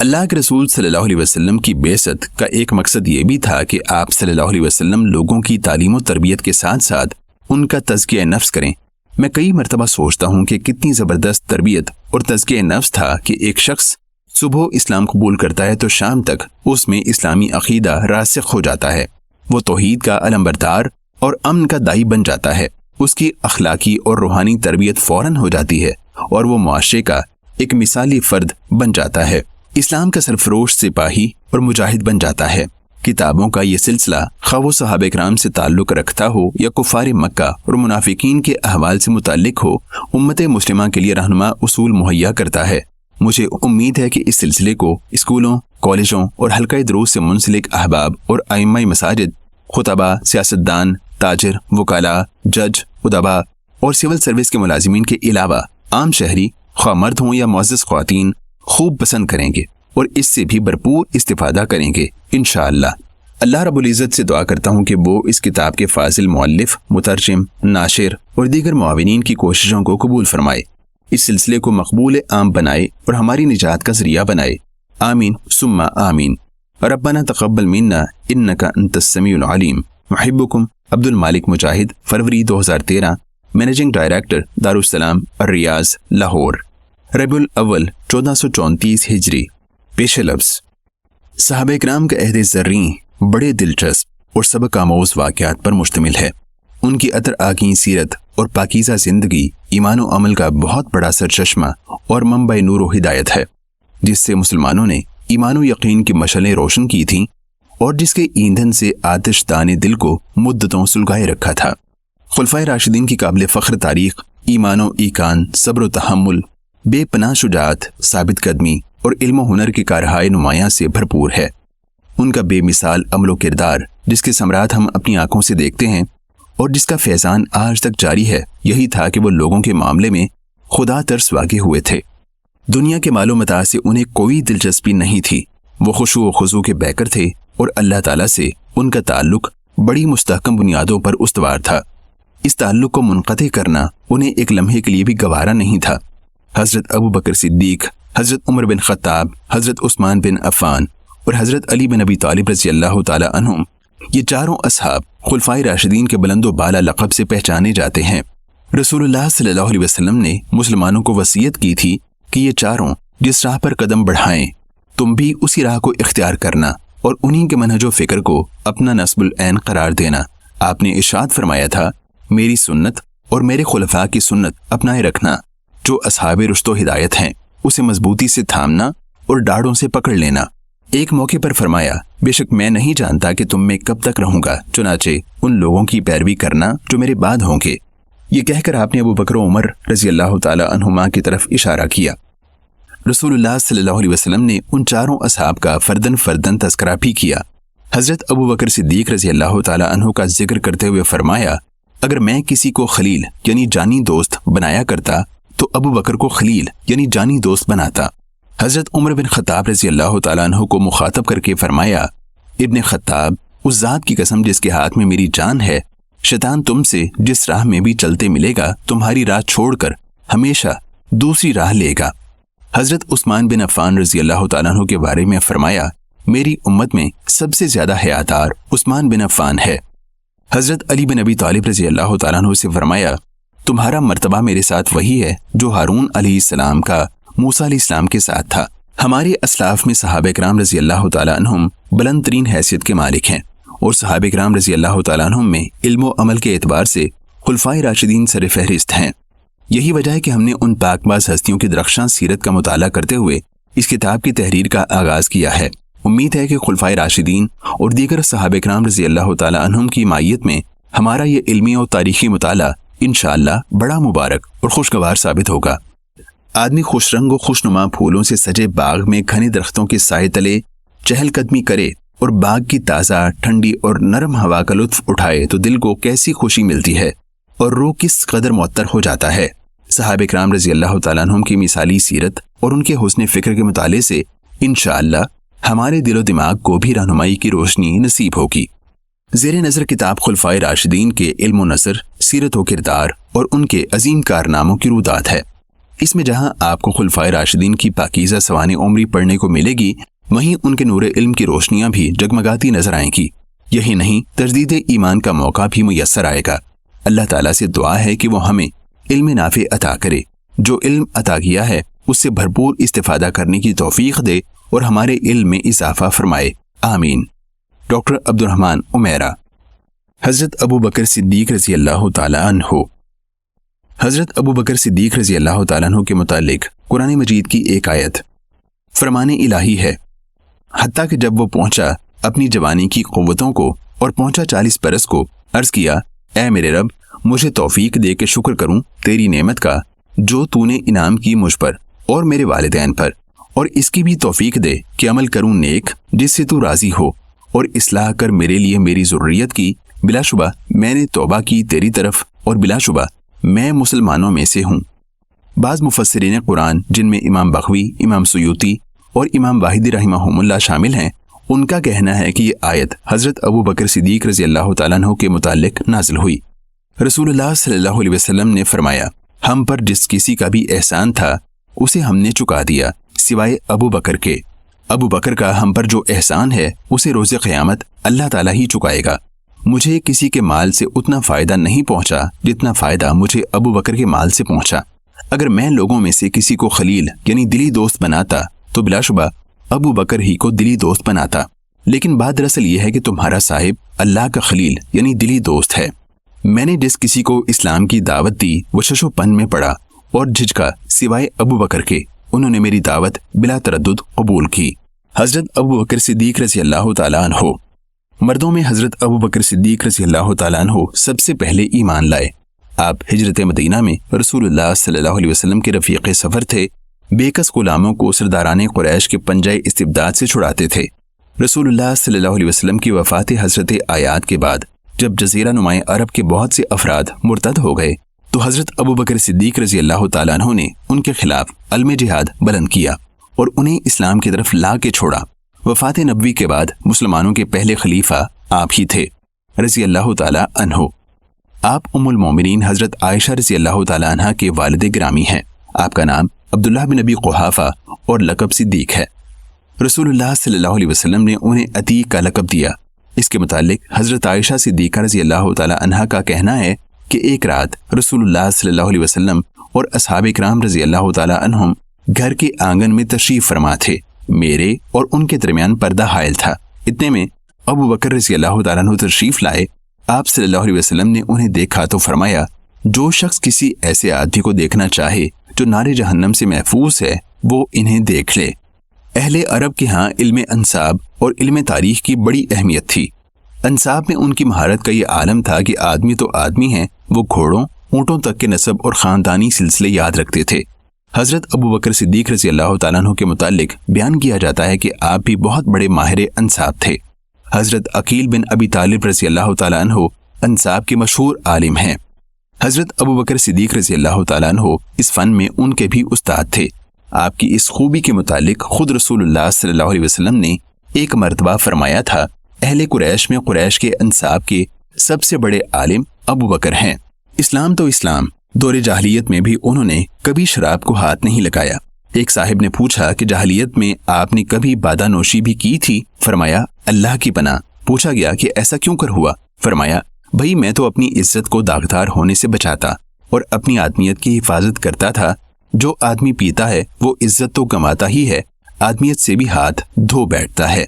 اللہ کے رسول صلی اللہ علیہ وسلم کی بعثت کا ایک مقصد یہ بھی تھا کہ آپ صلی اللہ علیہ وسلم لوگوں کی تعلیم و تربیت کے ساتھ ساتھ ان کا تزکیہ نفس کریں۔ میں کئی مرتبہ سوچتا ہوں کہ کتنی زبردست تربیت اور تزکیہ نفس تھا کہ ایک شخص صبح اسلام قبول کرتا ہے تو شام تک اس میں اسلامی عقیدہ راسخ ہو جاتا ہے، وہ توحید کا علمبردار اور امن کا داعی بن جاتا ہے، اس کی اخلاقی اور روحانی تربیت فوراً ہو جاتی ہے اور وہ معاشرے کا ایک مثالی فرد بن جاتا ہے، اسلام کا سرفروش سپاہی اور مجاہد بن جاتا ہے۔ کتابوں کا یہ سلسلہ خواہ وہ صحابہ کرام سے تعلق رکھتا ہو یا کفار مکہ اور منافقین کے احوال سے متعلق ہو، امت مسلمہ کے لیے رہنما اصول مہیا کرتا ہے۔ مجھے امید ہے کہ اس سلسلے کو اسکولوں، کالجوں اور حلقہ دروس سے منسلک احباب اور ائمہ مساجد، خطباء، سیاستدان، تاجر، وکلاء، جج، ادباء اور سول سروس کے ملازمین کے علاوہ عام شہری، خواہ مرد ہوں یا معزز خواتین، خوب پسند کریں گے اور اس سے بھی بھرپور استفادہ کریں گے انشاءاللہ۔ اللہ رب العزت سے دعا کرتا ہوں کہ وہ اس کتاب کے فاضل مؤلف، مترجم، ناشر اور دیگر معاونین کی کوششوں کو قبول فرمائے، اس سلسلے کو مقبول عام بنائے اور ہماری نجات کا ذریعہ بنائے، آمین ثم آمین۔ ربنا تقبل منا انک انت السمیع العلیم۔ محبکم عبد المالک مجاہد، فروری 2013، مینیجنگ ڈائریکٹر دارالسلام الریاض، لاہور۔ ربیع الاول 1434 ہجری۔ پیش لفظ صحابہ کرام کا عہد زریں بڑے دلچسپ اور سبق آموز واقعات پر مشتمل ہے۔ ان کی عطر آگیں سیرت اور پاکیزہ زندگی ایمان و عمل کا بہت بڑا سرچشمہ اور منبع نور و ہدایت ہے، جس سے مسلمانوں نے ایمان و یقین کی مشعلیں روشن کی تھیں اور جس کے ایندھن سے آتش دان دل کو مدتوں سلگائے رکھا تھا۔ خلفائے راشدین کی قابل فخر تاریخ ایمان و ایقان، صبر و تحمل، بے پناہ شجاعت، ثابت قدمی اور علم و ہنر کی کارہائے نمایاں سے بھرپور ہے۔ ان کا بے مثال عمل و کردار جس کے ثمرات ہم اپنی آنکھوں سے دیکھتے ہیں اور جس کا فیضان آج تک جاری ہے، یہی تھا کہ وہ لوگوں کے معاملے میں خدا ترس واقع ہوئے تھے۔ دنیا کے مال و متاع سے انہیں کوئی دلچسپی نہیں تھی، وہ خشوع و خضوع کے بیکر تھے اور اللہ تعالیٰ سے ان کا تعلق بڑی مستحکم بنیادوں پر استوار تھا۔ اس تعلق کو منقطع کرنا انہیں ایک لمحے کے لیے بھی گوارا نہیں تھا۔ حضرت ابو بکر صدیق، حضرت عمر بن خطاب، حضرت عثمان بن عفان اور حضرت علی بن ابی طالب رضی اللہ تعالی عنہم، یہ چاروں اصحاب خلفائے راشدین کے بلند و بالا لقب سے پہچانے جاتے ہیں۔ رسول اللہ صلی اللہ علیہ وسلم نے مسلمانوں کو وصیت کی تھی کہ یہ چاروں جس راہ پر قدم بڑھائیں تم بھی اسی راہ کو اختیار کرنا اور انہی کے منہج و فکر کو اپنا نصب العین قرار دینا۔ آپ نے ارشاد فرمایا تھا، میری سنت اور میرے خلفاء کی سنت اپنائے رکھنا، جو اصحاب رشد و ہدایت ہیں اسے مضبوطی سے تھامنا اور ڈاڑوں سے پکڑ لینا۔ ایک موقع پر فرمایا، بے شک میں نہیں جانتا کہ تم میں کب تک رہوں گا، چنانچہ ان لوگوں کی پیروی کرنا جو میرے بعد ہوں گے۔ یہ کہہ کر آپ نے ابو بکر و عمر رضی اللہ تعالی عنہما کی طرف اشارہ کیا۔ رسول اللہ صلی اللہ علیہ وسلم نے ان چاروں اصحاب کا فردن تذکرہ بھی کیا۔ حضرت ابو بکر صدیق رضی اللہ تعالی عنہ کا ذکر کرتے ہوئے فرمایا، اگر میں کسی کو خلیل یعنی جانی دوست بنایا کرتا تو ابو بکر کو خلیل یعنی جانی دوست بناتا۔ حضرت عمر بن خطاب رضی اللہ تعالیٰ عنہ کو مخاطب کر کے فرمایا، ابن خطاب، اس ذات کی قسم جس کے ہاتھ میں میری جان ہے، شیطان تم سے جس راہ میں بھی چلتے ملے گا تمہاری راہ چھوڑ کر ہمیشہ دوسری راہ لے گا۔ حضرت عثمان بن عفان رضی اللہ تعالیٰ عنہ کے بارے میں فرمایا، میری امت میں سب سے زیادہ حیاتار عثمان بن عفان ہے۔ حضرت علی بن ابی طالب رضی اللہ تعالیٰ عنہ سے فرمایا، تمہارا مرتبہ میرے ساتھ وہی ہے جو ہارون علیہ السلام کا موسیٰ علیہ السلام کے ساتھ تھا۔ ہمارے اسلاف میں صحابہ کرام رضی اللہ تعالیٰ عنہم بلند ترین حیثیت کے مالک ہیں اور صحابہ کرام رضی اللہ تعالیٰ عنہم میں علم و عمل کے اعتبار سے خلفائے راشدین سر فہرست ہیں۔ یہی وجہ ہے کہ ہم نے ان پاک باز ہستیوں کی درخشاں سیرت کا مطالعہ کرتے ہوئے اس کتاب کی تحریر کا آغاز کیا ہے۔ امید ہے کہ خلفائے راشدین اور دیگر صحابہ کرام رضی اللہ تعالیٰ عنہم کی مائیت میں ہمارا یہ علمی اور تاریخی مطالعہ انشاءاللہ بڑا مبارک اور خوشگوار ثابت ہوگا۔ آدمی خوش رنگ و خوشنما پھولوں سے سجے باغ میں گھنے درختوں کے سائے تلے چہل قدمی کرے اور باغ کی تازہ، ٹھنڈی اور نرم ہوا کا لطف اٹھائے تو دل کو کیسی خوشی ملتی ہے اور روح کس قدر معطر ہو جاتا ہے۔ صحابہ کرام رضی اللہ تعالیٰ عنہم کی مثالی سیرت اور ان کے حسن فکر کے مطالعے سے انشاءاللہ ہمارے دل و دماغ کو بھی رہنمائی کی روشنی نصیب ہوگی۔ زیر نظر کتاب خلفائے راشدین کے علم و نثر، سیرت و کردار اور ان کے عظیم کارناموں کی رودات ہے۔ اس میں جہاں آپ کو خلفائے راشدین کی پاکیزہ سوانح عمری پڑھنے کو ملے گی، وہیں ان کے نور علم کی روشنیاں بھی جگمگاتی نظر آئیں گی۔ یہی نہیں، تجدید ایمان کا موقع بھی میسر آئے گا۔ اللہ تعالیٰ سے دعا ہے کہ وہ ہمیں علم نافع عطا کرے، جو علم عطا کیا ہے اس سے بھرپور استفادہ کرنے کی توفیق دے اور ہمارے علم میں اضافہ فرمائے، آمین۔ ڈاکٹر عبد الرحمن امیرہ۔ حضرت ابو بکر صدیق رضی اللہ تعالیٰ عنہ۔ حضرت ابو بکر صدیق رضی اللہ تعالیٰ عنہ کے متعلق قرآن مجید کی ایک آیت فرمان الہی ہے، حتیٰ کہ جب وہ پہنچا اپنی جوانی کی قوتوں کو اور پہنچا 40 برس کو، عرض کیا، اے میرے رب، مجھے توفیق دے کہ شکر کروں تیری نعمت کا جو تو نے انعام کی مجھ پر اور میرے والدین پر، اور اس کی بھی توفیق دے کہ عمل کروں نیک جس سے تو راضی ہو، اور اصلاح کر میرے لیے میری ذریت کی، بلا شبہ میں نے توبہ کی تیری طرف اور بلا شبہ میں مسلمانوں میں سے ہوں۔ بعض مفسرین قرآن جن میں امام بغوی، امام سیوطی اور امام واحدی رحمہم اللہ شامل ہیں، ان کا کہنا ہے کہ یہ آیت حضرت ابو بکر صدیق رضی اللہ تعالیٰ عنہ کے متعلق نازل ہوئی۔ رسول اللہ صلی اللہ علیہ وسلم نے فرمایا، ہم پر جس کسی کا بھی احسان تھا اسے ہم نے چکا دیا سوائے ابو بکر کے۔ ابو بکر کا ہم پر جو احسان ہے اسے روز قیامت اللہ تعالیٰ ہی چکائے گا۔ مجھے کسی کے مال سے اتنا فائدہ نہیں پہنچا جتنا فائدہ مجھے ابو بکر کے مال سے پہنچا۔ اگر میں لوگوں میں سے کسی کو خلیل یعنی دلی دوست بناتا تو بلا شبہ ابو بکر ہی کو دلی دوست بناتا، لیکن بات دراصل یہ ہے کہ تمہارا صاحب اللہ کا خلیل یعنی دلی دوست ہے۔ میں نے جس کسی کو اسلام کی دعوت دی وہ شش و پن میں پڑا اور جھجکا سوائے ابو بکر کے، انہوں نے میری دعوت بلا تردد قبول کی۔ حضرت ابو بکر صدیق رضی اللہ تعالیٰ عنہ۔ مردوں میں حضرت ابو بکر صدیق رضی اللہ تعالیٰ عنہ سب سے پہلے ایمان لائے۔ آپ ہجرت مدینہ میں رسول اللہ صلی اللہ علیہ وسلم کے رفیق سفر تھے، بے کس غلاموں کو سرداران قریش کے پنجہ استبداد سے چھڑاتے تھے۔ رسول اللہ صلی اللہ علیہ وسلم کی وفات حضرت آیات کے بعد جب جزیرہ نماں عرب کے بہت سے افراد مرتد ہو گئے تو حضرت ابو بکر صدیق رضی اللہ تعالیٰ عنہ نے ان کے خلاف علم جہاد بلند کیا اور انہیں اسلام کی طرف لا کے چھوڑا۔ وفات نبوی کے بعد مسلمانوں کے پہلے خلیفہ آپ ہی تھے رضی اللہ تعالیٰ عنہ۔ آپ ام المومنین حضرت عائشہ رضی اللہ تعالیٰ عنہ کے والد گرامی ہیں۔ آپ کا نام عبداللہ بن ابی قحافہ اور لقب صدیق ہے۔ رسول اللہ صلی اللہ علیہ وسلم نے انہیں عتیق کا لقب دیا۔ اس کے متعلق حضرت عائشہ صدیقہ رضی اللہ تعالیٰ عنہ کا کہنا ہے کہ ایک رات رسول اللہ صلی اللہ علیہ وسلم اور اصحاب کرام رضی اللہ تعالیٰ عنہم گھر کے آنگن میں تشریف فرما تھے، میرے اور ان کے درمیان پردہ حائل تھا۔ اتنے میں ابو بکر رضی اللہ تعالیٰ عنہ تشریف لائے۔ آپ صلی اللہ علیہ وسلم نے انہیں دیکھا تو فرمایا، جو شخص کسی ایسے آدمی کو دیکھنا چاہے جو نار جہنم سے محفوظ ہے وہ انہیں دیکھ لے۔ اہل عرب کے ہاں علم انساب اور علم تاریخ کی بڑی اہمیت تھی۔ انساب میں ان کی مہارت کا یہ عالم تھا کہ آدمی تو آدمی ہیں، وہ گھوڑوں، اونٹوں تک کے نسب اور خاندانی سلسلے یاد رکھتے تھے۔ حضرت ابو بکر صدیق رضی اللہ تعالیٰ عنہ کے متعلق بیان کیا جاتا ہے کہ آپ بھی بہت بڑے ماہر انساب تھے۔ حضرت عقیل بن ابی طالب رضی اللہ تعالیٰ عنہ انساب کے مشہور عالم ہیں۔ حضرت ابو بکر صدیق رضی اللہ تعالیٰ عنہ اس فن میں ان کے بھی استاد تھے۔ آپ کی اس خوبی کے متعلق خود رسول اللہ صلی اللہ علیہ وسلم نے ایک مرتبہ فرمایا تھا، اہل قریش میں قریش کے انساب کے سب سے بڑے عالم ابو بکر ہیں۔ اسلام تو اسلام، دور جاہلیت میں بھی انہوں نے کبھی شراب کو ہاتھ نہیں لگایا۔ ایک صاحب نے پوچھا کہ جاہلیت میں آپ نے کبھی بادہ نوشی بھی کی تھی؟ فرمایا، اللہ کی پناہ۔ پوچھا گیا کہ ایسا کیوں کر ہوا؟ فرمایا، بھئی میں تو اپنی عزت کو داغدار ہونے سے بچاتا اور اپنی آدمیت کی حفاظت کرتا تھا۔ جو آدمی پیتا ہے وہ عزت تو کماتا ہی ہے، آدمیت سے بھی ہاتھ دھو بیٹھتا ہے۔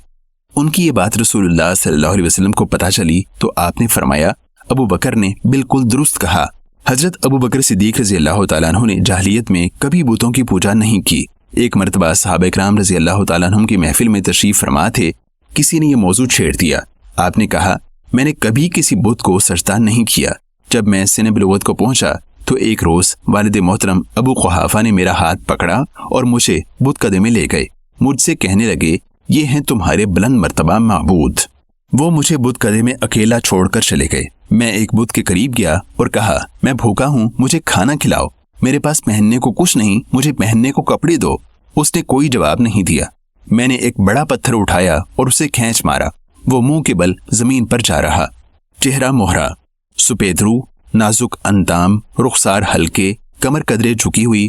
ان کی یہ بات رسول اللہ صلی اللہ علیہ وسلم کو پتہ چلی تو آپ نے فرمایا، ابو بکر نے بالکل درست کہا۔ حضرت ابو بکر صدیق رضی اللہ تعالیٰ عنہ نے جاہلیت میں کبھی بتوں کی پوجا نہیں کی۔ ایک مرتبہ صحابہ کرام رضی اللہ تعالیٰ عنہ کی محفل میں تشریف فرما تھے، کسی نے یہ موضوع چھیڑ دیا۔ آپ نے کہا، میں نے کبھی کسی بت کو سجدہ نہیں کیا۔ جب میں سن بلوغت کو پہنچا تو ایک روز والد محترم ابو قحافہ نے میرا ہاتھ پکڑا اور مجھے بت قدے میں لے گئے۔ مجھ سے کہنے لگے، یہ ہیں تمہارے بلند مرتبہ معبود۔ وہ مجھے بت قدے میں اکیلا چھوڑ کر چلے گئے۔ میں ایک بت کے قریب گیا اور کہا، میں بھوکا ہوں، مجھے کھانا کھلاؤ، میرے پاس پہننے کو کچھ نہیں، مجھے پہننے کو کپڑے دو۔ اس نے کوئی جواب نہیں دیا۔ میں نے ایک بڑا پتھر اٹھایا اور اسے کھینچ مارا۔ وہ منہ کے بل زمین پر جا رہا، چہرہ مہرا، سپید رو، نازک اندام، رخسار ہلکے، کمر قدرے جھکی ہوئی،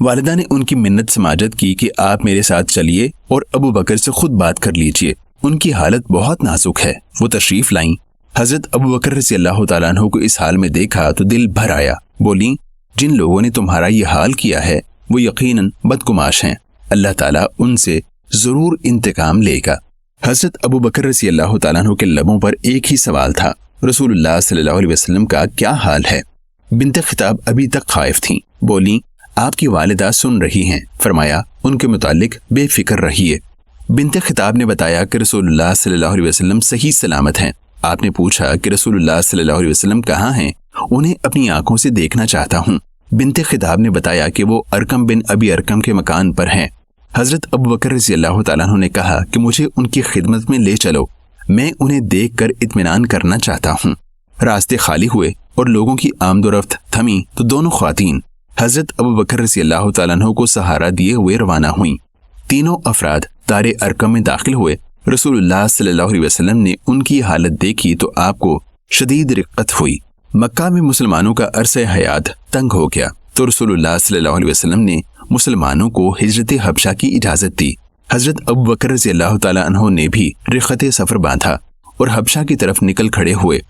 والدہ نے ان کی منت سماجت کی کہ آپ میرے ساتھ چلیے اور ابو بکر سے خود بات کر لیجئے، ان کی حالت بہت نازک ہے۔ وہ تشریف لائیں۔ حضرت ابو بکر رضی اللہ تعالیٰ عنہ کو اس حال میں دیکھا تو دل بھر آیا۔ بولیں، جن لوگوں نے تمہارا یہ حال کیا ہے وہ یقیناً بدگماش ہیں، اللہ تعالیٰ ان سے ضرور انتقام لے گا۔ حضرت ابو بکر رضی اللہ تعالیٰ عنہ کے لبوں پر ایک ہی سوال تھا، رسول اللہ صلی اللہ علیہ وسلم کا کیا حال ہے؟ بنت خطاب ابھی تک خائف تھیں۔ بولیں، آپ کی والدہ سن رہی ہیں۔ فرمایا، ان کے متعلق بے فکر رہیے۔ بنت خطاب نے بتایا کہ رسول اللہ صلی اللہ علیہ وسلم صحیح سلامت ہیں۔ آپ نے پوچھا کہ رسول اللہ صلی اللہ علیہ وسلم کہاں ہیں؟ انہیں اپنی آنکھوں سے دیکھنا چاہتا ہوں۔ بنت خطاب نے بتایا کہ وہ ارقم بن ابی ارقم کے مکان پر ہیں۔ حضرت ابو بکر رضی اللہ تعالیٰ عنہ نے کہا کہ مجھے ان کی خدمت میں لے چلو، میں انہیں دیکھ کر اطمینان کرنا چاہتا ہوں۔ راستے خالی ہوئے اور لوگوں کی آمد و رفت تھمی تو دونوں خواتین حضرت ابو بکر رضی اللہ تعالیٰ عنہ کو سہارا دیے ہوئے روانہ ہوئیں۔ تینوں افراد دار ارقم میں داخل ہوئے۔ رسول اللہ صلی اللہ علیہ وسلم نے ان کی حالت دیکھی تو آپ کو شدید رقت ہوئی۔ مکہ میں مسلمانوں کا عرصہ حیات تنگ ہو گیا تو رسول اللہ صلی اللہ علیہ وسلم نے مسلمانوں کو ہجرت حبشہ کی اجازت دی۔ حضرت ابو بکر رضی اللہ تعالیٰ عنہ نے بھی رخت سفر باندھا اور حبشہ کی طرف نکل کھڑے ہوئے۔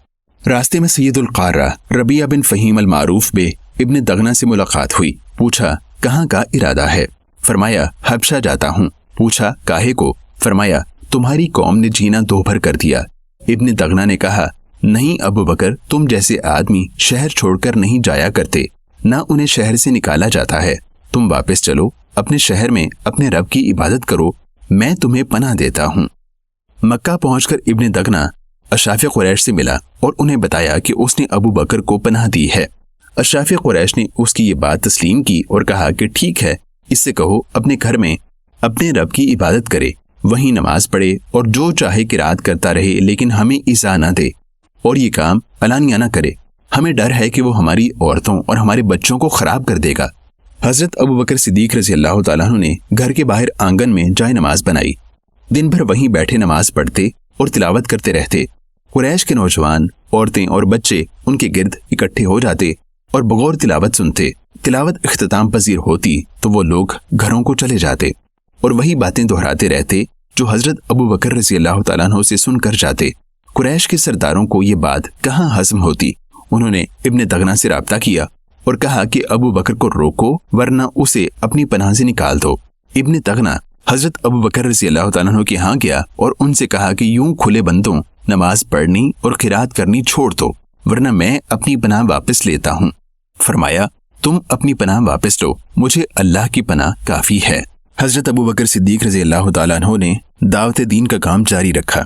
راستے میں سید القارہ ربیعہ بن فہیم المعروف بے ابن دغنہ سے ملاقات ہوئی۔ پوچھا، کہاں کا ارادہ ہے؟ فرمایا، حبشہ جاتا ہوں۔ پوچھا، کاہے کو؟ فرمایا، تمہاری قوم نے جینا دو بھر کر دیا۔ ابن دغنہ نے کہا، نہیں ابو بکر، تم جیسے آدمی شہر چھوڑ کر نہیں جایا کرتے، نہ انہیں شہر سے نکالا جاتا ہے۔ تم واپس چلو، اپنے شہر میں اپنے رب کی عبادت کرو، میں تمہیں پناہ دیتا ہوں۔ مکہ پہنچ کر ابن دغنہ اشراف قریش سے ملا اور انہیں بتایا کہ اس نے ابو بکر کو پناہ دی ہے۔ اشراف قریش نے اس کی یہ بات تسلیم کی اور کہا کہ ٹھیک ہے، اس سے کہو اپنے گھر میں اپنے رب کی عبادت کرے، وہیں نماز پڑھے اور جو چاہے قرات کرتا رہے، لیکن ہمیں ایذا نہ دے اور یہ کام علانیہ نہ کرے۔ ہمیں ڈر ہے کہ وہ ہماری عورتوں اور ہمارے بچوں کو خراب کر دے گا۔ حضرت ابو بکر صدیق رضی اللہ تعالیٰ عنہ نے گھر کے باہر آنگن میں جائے نماز بنائی۔ دن بھر وہیں بیٹھے نماز پڑھتے اور تلاوت کرتے رہتے۔ قریش کے نوجوان، عورتیں اور بچے ان کے گرد اکٹھے ہو جاتے اور بغور تلاوت سنتے۔ تلاوت اختتام پذیر ہوتی تو وہ لوگ گھروں کو چلے جاتے اور وہی باتیں دہراتے رہتے جو حضرت ابو بکر رضی اللہ تعالیٰ عنہ سے سن کر جاتے۔ قریش کے سرداروں کو یہ بات کہاں ہضم ہوتی۔ انہوں نے ابن دغنہ سے رابطہ کیا اور کہا کہ ابو بکر کو روکو ورنہ اسے اپنی پناہ سے نکال دو۔ ابن دغنہ حضرت ابو بکر رضی اللہ تعالیٰ عنہ کے ہاں گیا اور ان سے کہا کہ یوں کھلے بندوں نماز پڑھنی اور قرات کرنی چھوڑ دو ورنہ میں اپنی پناہ واپس لیتا ہوں۔ فرمایا، تم اپنی پناہ واپس لو، مجھے اللہ کی پناہ کافی ہے۔ حضرت ابو بکر صدیق رضی اللہ تعالیٰ عنہ نے دعوت دین کا کام جاری رکھا۔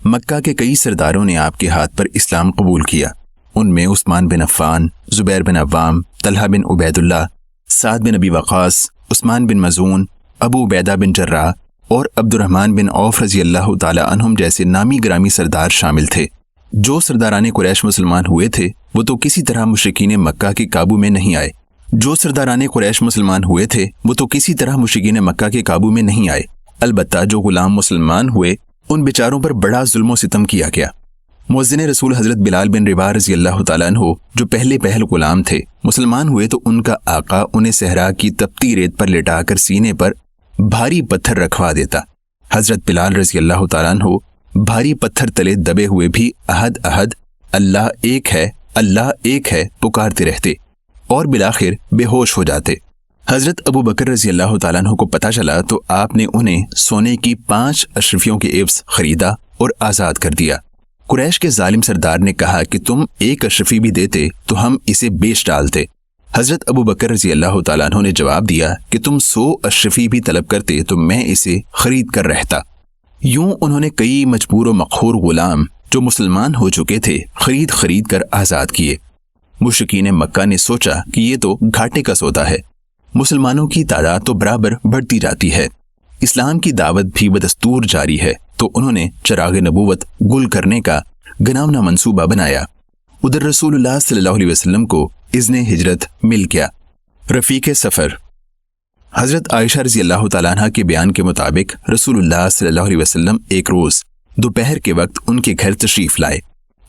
مکہ کے کئی سرداروں نے آپ کے ہاتھ پر اسلام قبول کیا۔ ان میں عثمان بن عفان، زبیر بن عوام، طلحہ بن عبید اللہ، سعد بن ابی وقاص، عثمان بن مظعون، ابو عبیدہ بن جراح اور عبد الرحمن بن عوف رضی اللہ تعالی عنہم جیسے نامی گرامی سردار شامل تھے۔ جو سرداران قریش مسلمان ہوئے تھے وہ تو کسی طرح مشرکین مکہ کے قابو میں نہیں آئے۔ البتہ جو غلام مسلمان ہوئے ان بیچاروں پر بڑا ظلم و ستم کیا گیا۔ مؤذن رسول حضرت بلال بن رباح رضی اللہ تعالیٰ عنہ جو پہل غلام تھے، مسلمان ہوئے تو ان کا آقا انہیں صحرا کی تپتی ریت پر لٹا کر سینے پر بھاری پتھر رکھوا دیتا۔ حضرت بلال رضی اللہ تعالیٰ عنہ بھاری پتھر تلے دبے ہوئے بھی احد احد، اللہ ایک ہے پکارتے رہتے اور بالآخر بے ہوش ہو جاتے۔ حضرت ابو بکر رضی اللہ تعالیٰ عنہ کو پتہ چلا تو آپ نے انہیں سونے کی 5 اشرفیوں کے عوض خریدا اور آزاد کر دیا۔ قریش کے ظالم سردار نے کہا کہ تم 1 اشرفی بھی دیتے تو ہم اسے بیچ ڈالتے۔ حضرت ابو بکر رضی اللہ تعالیٰ عنہ نے جواب دیا کہ تم 100 اشرفی بھی طلب کرتے تو میں اسے خرید کر رہتا۔ یوں انہوں نے کئی مجبور و مقہور غلام جو مسلمان ہو چکے تھے خرید کر آزاد کیے۔ مشرکین مکہ نے سوچا کہ یہ تو گھاٹے کا سودا ہے، مسلمانوں کی تعداد تو برابر بڑھتی جاتی ہے، اسلام کی دعوت بھی بدستور جاری ہے، تو انہوں نے چراغ نبوت گل کرنے کا گناونا منصوبہ بنایا۔ ادھر رسول اللہ صلی اللہ علیہ وسلم کو اذن ہجرت مل گیا۔ رفیق سفر۔ حضرت عائشہ رضی اللہ تعالیٰ عنہ کے بیان کے مطابق رسول اللہ صلی اللہ علیہ وسلم ایک روز دوپہر کے وقت ان کے گھر تشریف لائے۔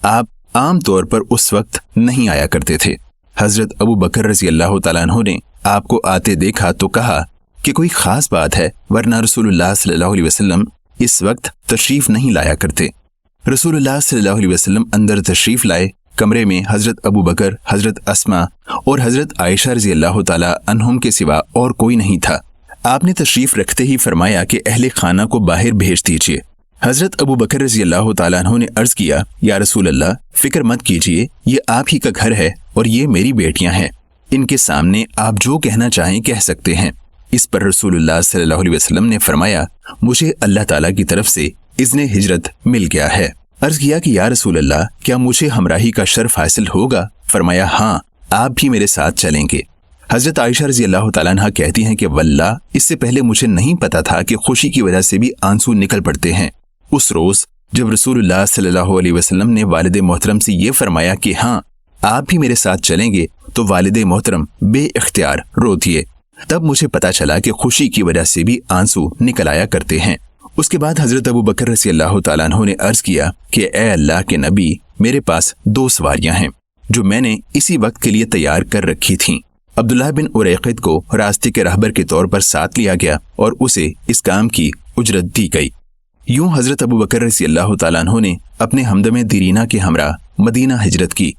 آپ عام طور پر اس وقت نہیں آیا کرتے تھے۔ حضرت ابو بکر رضی اللہ تعالیٰ عنہ نے آپ کو آتے دیکھا تو کہا کہ کوئی خاص بات ہے، ورنہ رسول اللہ صلی اللہ علیہ وسلم اس وقت تشریف نہیں لایا کرتے۔ رسول اللہ صلی اللہ علیہ وسلم اندر تشریف لائے۔ کمرے میں حضرت ابو بکر، حضرت اسما اور حضرت عائشہ رضی اللہ تعالی عنہم کے سوا اور کوئی نہیں تھا۔ آپ نے تشریف رکھتے ہی فرمایا کہ اہل خانہ کو باہر بھیج دیجیے۔ حضرت ابو بکر رضی اللہ تعالیٰ عنہ نے عرض کیا، یا رسول اللہ، فکر مت کیجیے، یہ آپ ہی کا گھر ہے اور یہ میری بیٹیاں ہیں، ان کے سامنے آپ جو کہنا چاہیں کہہ سکتے ہیں۔ اس پر رسول اللہ صلی اللہ علیہ وسلم نے فرمایا، مجھے اللہ تعالیٰ کی طرف سے اذن ہجرت مل گیا ہے۔ عرض کیا کہ یا رسول اللہ، کیا مجھے ہمراہی کا شرف حاصل ہوگا؟ فرمایا، ہاں، آپ بھی میرے ساتھ چلیں گے۔ حضرت عائشہ رضی اللہ تعالیٰ عنہ کہتی ہیں کہ واللہ اس سے پہلے مجھے نہیں پتا تھا کہ خوشی کی وجہ سے بھی آنسو نکل پڑتے ہیں۔ اس روز جب رسول اللہ صلی اللہ علیہ وسلم نے والد محترم سے یہ فرمایا کہ ہاں آپ بھی میرے ساتھ چلیں گے، تو والد محترم بے اختیار رو دیے۔ تب مجھے پتا چلا کہ خوشی کی وجہ سے بھی آنسو نکل آیا کرتے ہیں۔ اس کے بعد حضرت ابو بکر رضی اللہ تعالیٰ عنہ نے عرض کیا کہ اے اللہ کے نبی، میرے پاس 2 سواریاں ہیں جو میں نے اسی وقت کے لیے تیار کر رکھی تھیں۔ عبداللہ بن اریقط کو راستے کے رہبر کے طور پر ساتھ لیا گیا اور اسے اس کام کی اجرت دی گئی۔ یوں حضرت ابو بکر رضی اللہ تعالیٰ عنہ نے اپنے ہمدم دیرینہ کے ہمراہ مدینہ ہجرت کی۔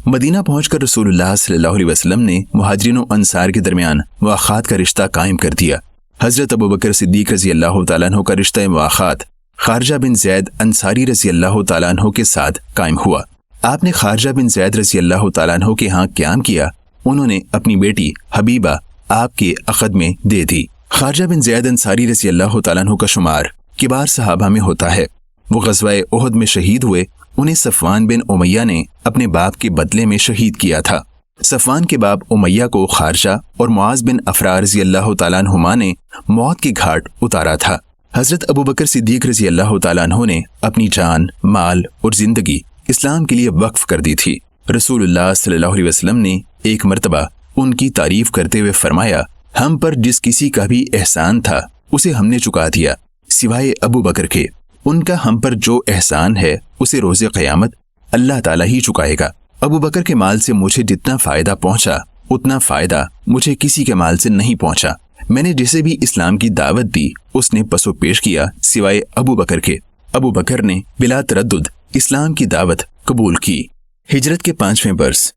مدینہ پہنچ کر رسول اللہ صلی اللہ علیہ وسلم نے مہاجرین و انصار کے درمیان مواخات کا رشتہ قائم کر دیا۔ حضرت ابو بکر صدیق رضی اللہ تعالیٰ عنہ کا رشتہ مواخات خارجہ بن زید انصاری رضی اللہ تعالیٰ عنہ کے ساتھ قائم ہوا۔ آپ نے خارجہ بن زید رضی اللہ تعالیٰ عنہ کے ہاں قیام کیا۔ انہوں نے اپنی بیٹی حبیبہ آپ کے عقد میں دے دی۔ خارجہ بن زید انصاری رضی اللہ تعالیٰ عنہ کا شمار کبار صحابہ میں ہوتا ہے۔ وہ غزوہ احد میں شہید ہوئے۔ انہیں صفوان بن امیہ نے اپنے باپ کے بدلے میں شہید کیا تھا۔ صفوان کے باپ امیہ کو خارجہ اور معاذ بن افرا رضی اللہ تعالیٰ عنہما نے موت کے گھاٹ اتارا تھا۔ حضرت ابو بکر صدیق رضی اللہ تعالیٰ عنہ نے اپنی جان، مال اور زندگی اسلام کے لیے وقف کر دی تھی۔ رسول اللہ صلی اللہ علیہ وسلم نے ایک مرتبہ ان کی تعریف کرتے ہوئے فرمایا، ہم پر جس کسی کا بھی احسان تھا اسے ہم نے چکا دیا سوائے ابو بکر کے۔ ان کا ہم پر جو احسان ہے اسے روز قیامت اللہ تعالیٰ ہی چکائے گا۔ ابو بکر کے مال سے مجھے جتنا فائدہ پہنچا اتنا فائدہ مجھے کسی کے مال سے نہیں پہنچا۔ میں نے جسے بھی اسلام کی دعوت دی اس نے پس و پیش کیا سوائے ابو بکر کے۔ ابو بکر نے بلا تردد اسلام کی دعوت قبول کی۔ ہجرت کے 5ویں برس۔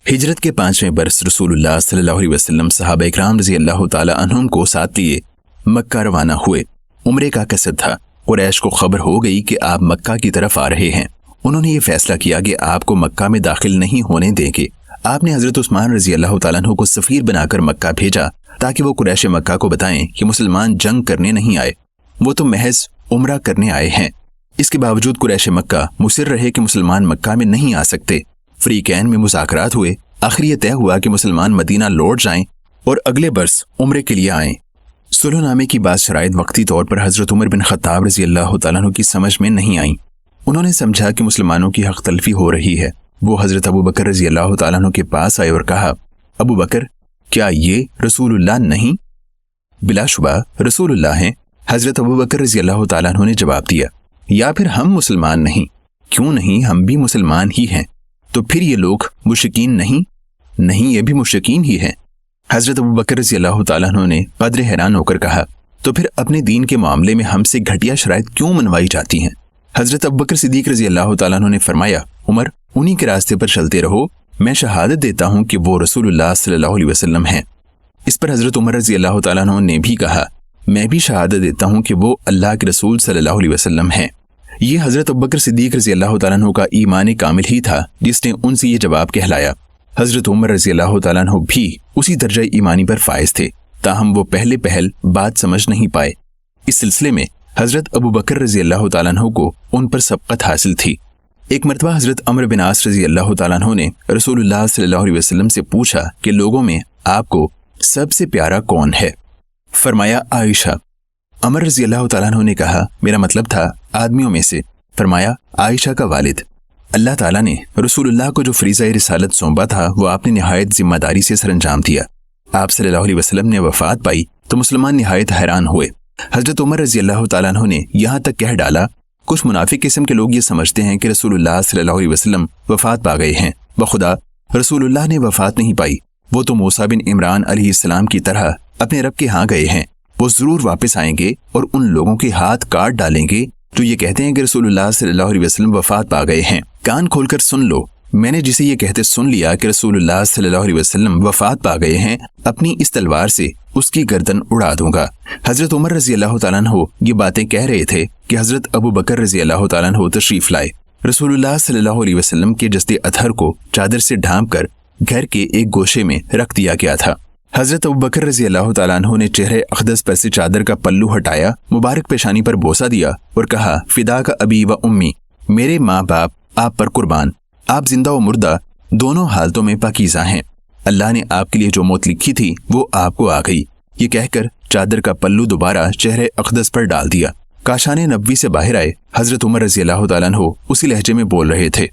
ہجرت کے 5ویں برس رسول اللہ صلی اللہ علیہ وسلم صحابہ اکرام رضی اللہ تعالی عنہم کو ساتھ لیے مکہ روانہ ہوئے۔ عمرے کا قصد تھا۔ قریش کو خبر ہو گئی کہ آپ مکہ کی طرف آ رہے ہیں۔ انہوں نے یہ فیصلہ کیا کہ آپ کو مکہ میں داخل نہیں ہونے دیں گے۔ آپ نے حضرت عثمان رضی اللہ تعالیٰ عنہ کو سفیر بنا کر مکہ بھیجا تاکہ وہ قریش مکہ کو بتائیں کہ مسلمان جنگ کرنے نہیں آئے، وہ تو محض عمرہ کرنے آئے ہیں۔ اس کے باوجود قریش مکہ مصر رہے کہ مسلمان مکہ میں نہیں آ سکتے۔ فریقین میں مذاکرات ہوئے۔ آخر یہ طے ہوا کہ مسلمان مدینہ لوٹ جائیں اور اگلے برس عمرے کے لیے آئیں۔ صلح نامے کی بعض شرائط وقتی طور پر حضرت عمر بن خطاب رضی اللہ تعالیٰ عنہ کی سمجھ میں نہیں آئیں۔ انہوں نے سمجھا کہ مسلمانوں کی حق تلفی ہو رہی ہے۔ وہ حضرت ابو بکر رضی اللہ تعالیٰ عنہ کے پاس آئے اور کہا، ابو بکر، کیا یہ رسول اللہ نہیں؟ بلا شبہ رسول اللہ ہیں۔ حضرت ابو بکر رضی اللہ تعالیٰ عنہ نے جواب دیا، یا پھر ہم مسلمان نہیں؟ کیوں نہیں، ہم بھی مسلمان ہی ہیں۔ تو پھر یہ لوگ مشرکین نہیں؟ نہیں، یہ بھی مشرکین ہی ہیں۔ حضرت ابو بکر رضی اللہ تعالیٰ عنہ نے قدر حیران ہو کر کہا، تو پھر اپنے دین کے معاملے میں ہم سے گھٹیا شرائط کیوں منوائی جاتی ہیں؟ حضرت ابو بکر صدیق رضی اللہ تعالیٰ عنہ نے فرمایا، عمر، انہی کے راستے پر چلتے رہو، میں شہادت دیتا ہوں کہ وہ رسول اللہ صلی اللہ علیہ وسلم ہیں۔ اس پر حضرت عمر رضی اللہ تعالیٰ عنہ نے بھی کہا، میں بھی شہادت دیتا ہوں کہ وہ اللہ کے رسول صلی اللہ علیہ وسلم ہیں۔ یہ حضرت ابو بکر صدیق رضی اللہ تعالیٰ عنہ کا ایمان کامل ہی تھا جس نے ان سے یہ جواب کہلایا۔ حضرت عمر رضی اللہ تعالیٰ عنہ بھی اسی درجہ ایمانی پر فائز تھے، تاہم وہ پہل بات سمجھ نہیں پائے۔ اس سلسلے میں حضرت ابو بکر رضی اللہ تعالیٰ عنہ کو ان پر سبقت حاصل تھی۔ ایک مرتبہ حضرت عمرو بن عاص رضی اللہ تعالیٰ عنہ نے رسول اللہ صلی اللہ علیہ وسلم سے پوچھا کہ لوگوں میں آپ کو سب سے پیارا کون ہے؟ فرمایا، عائشہ۔ عمر رضی اللہ تعالیٰ عنہ نے کہا، میرا مطلب تھا آدمیوں میں سے۔ فرمایا، عائشہ کا والد۔ اللہ تعالیٰ نے رسول اللہ کو جو فریضہ رسالت سونپا تھا وہ آپ نے نہایت ذمہ داری سے سر انجام دیا۔ آپ صلی اللہ علیہ وسلم نے وفات پائی تو مسلمان نہایت حیران ہوئے۔ حضرت عمر رضی اللہ تعالیٰ عنہ نے یہاں تک کہہ ڈالا، کچھ منافق قسم کے لوگ یہ سمجھتے ہیں کہ رسول اللہ صلی اللہ علیہ وسلم وفات پا گئے ہیں۔ بخدا رسول اللہ نے وفات نہیں پائی، وہ تو موسیٰ بن عمران علیہ السلام کی طرح اپنے رب کے ہاں گئے ہیں، وہ ضرور واپس آئیں گے اور ان لوگوں کے ہاتھ کاٹ ڈالیں گے جو یہ کہتے ہیں کہ رسول اللہ صلی اللہ علیہ وسلم وفات پا گئے ہیں۔ کان کھول کر سن لو، میں نے جسے یہ کہتے سن لیا کہ رسول اللہ صلی اللہ علیہ وسلم وفات پا گئے ہیں، اپنی اس تلوار سے اس کی گردن اڑا دوں گا۔ حضرت عمر رضی اللہ تعالیٰ عنہ یہ باتیں کہہ رہے تھے کہ حضرت ابو بکر رضی اللہ تعالیٰ عنہ تشریف لائے۔ رسول اللہ صلی اللہ علیہ وسلم کے جسد اطہر کو چادر سے ڈھانپ کر گھر کے ایک گوشے میں رکھ دیا گیا تھا۔ حضرت ابو بکر رضی اللہ تعالیٰ عنہ نے چہرے اقدس پر سے چادر کا پلو ہٹایا، مبارک پیشانی پر بوسہ دیا اور کہا، فدا کا ابی و امی، میرے ماں باپ آپ پر قربان، آپ زندہ و مردہ دونوں حالتوں میں پاکیزہ ہیں، اللہ نے آپ کے لیے جو موت لکھی تھی وہ آپ کو آ گئی۔ یہ کہہ کر چادر کا پلو دوبارہ چہرے اقدس پر ڈال دیا۔ کاشان نبوی سے باہر آئے حضرت عمر رضی اللہ تعالیٰ عنہ اسی لہجے میں بول رہے تھے،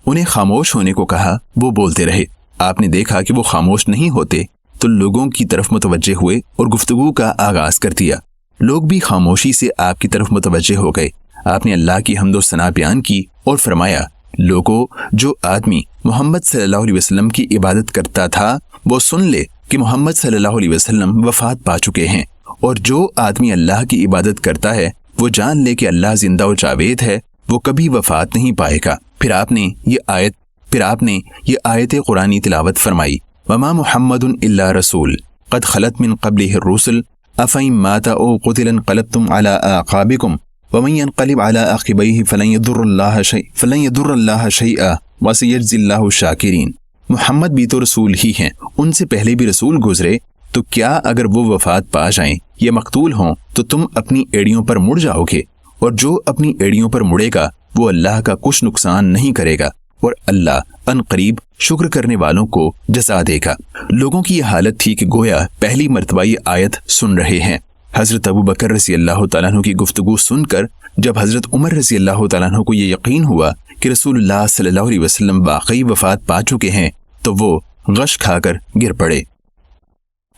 انہیں خاموش ہونے کو کہا، وہ بولتے رہے۔ آپ نے دیکھا کہ وہ خاموش نہیں ہوتے تو لوگوں کی طرف متوجہ ہوئے اور گفتگو کا آغاز کر دیا۔ لوگ بھی خاموشی سے آپ کی طرف متوجہ ہو گئے۔ آپ نے اللہ کی حمد و ثنا بیان کی اور فرمایا، لوگو، جو آدمی محمد صلی اللہ علیہ وسلم کی عبادت کرتا تھا وہ سن لے کہ محمد صلی اللہ علیہ وسلم وفات پا چکے ہیں، اور جو آدمی اللہ کی عبادت کرتا ہے وہ جان لے کہ اللہ زندہ و جاوید ہے، وہ کبھی وفات نہیں پائے گا۔ پھر آپ نے یہ آیت قرآنی تلاوت فرمائی، وما محمد الا رسول قد خلت من قبلہ الرسل افئن مات او قتل انقلبتم علی اعقابکم ومن ينقلب على عقبیہ فلن يضر اللہ شیئا وسیجزی اللہ الشاکرین۔ محمد بھی تو رسول ہی ہیں، ان سے پہلے بھی رسول گزرے، تو کیا اگر وہ وفات پا جائیں یا مقتول ہوں تو تم اپنی ایڑیوں پر مڑ جاؤ گے، اور جو اپنی ایڑیوں پر مڑے گا وہ اللہ کا کچھ نقصان نہیں کرے گا، اور اللہ ان قریب شکر کرنے والوں کو جزا دے گا۔ لوگوں کی یہ حالت تھی کہ گویا پہلی مرتبہ یہ آیت سن رہے ہیں۔ حضرت ابو بکر رضی اللہ تعالیٰ عنہ کی گفتگو سن کر جب حضرت عمر رضی اللہ تعالیٰ عنہ کو یہ یقین ہوا کہ رسول اللہ صلی اللہ علیہ وسلم واقعی وفات پا چکے ہیں تو وہ غش کھا کر گر پڑے۔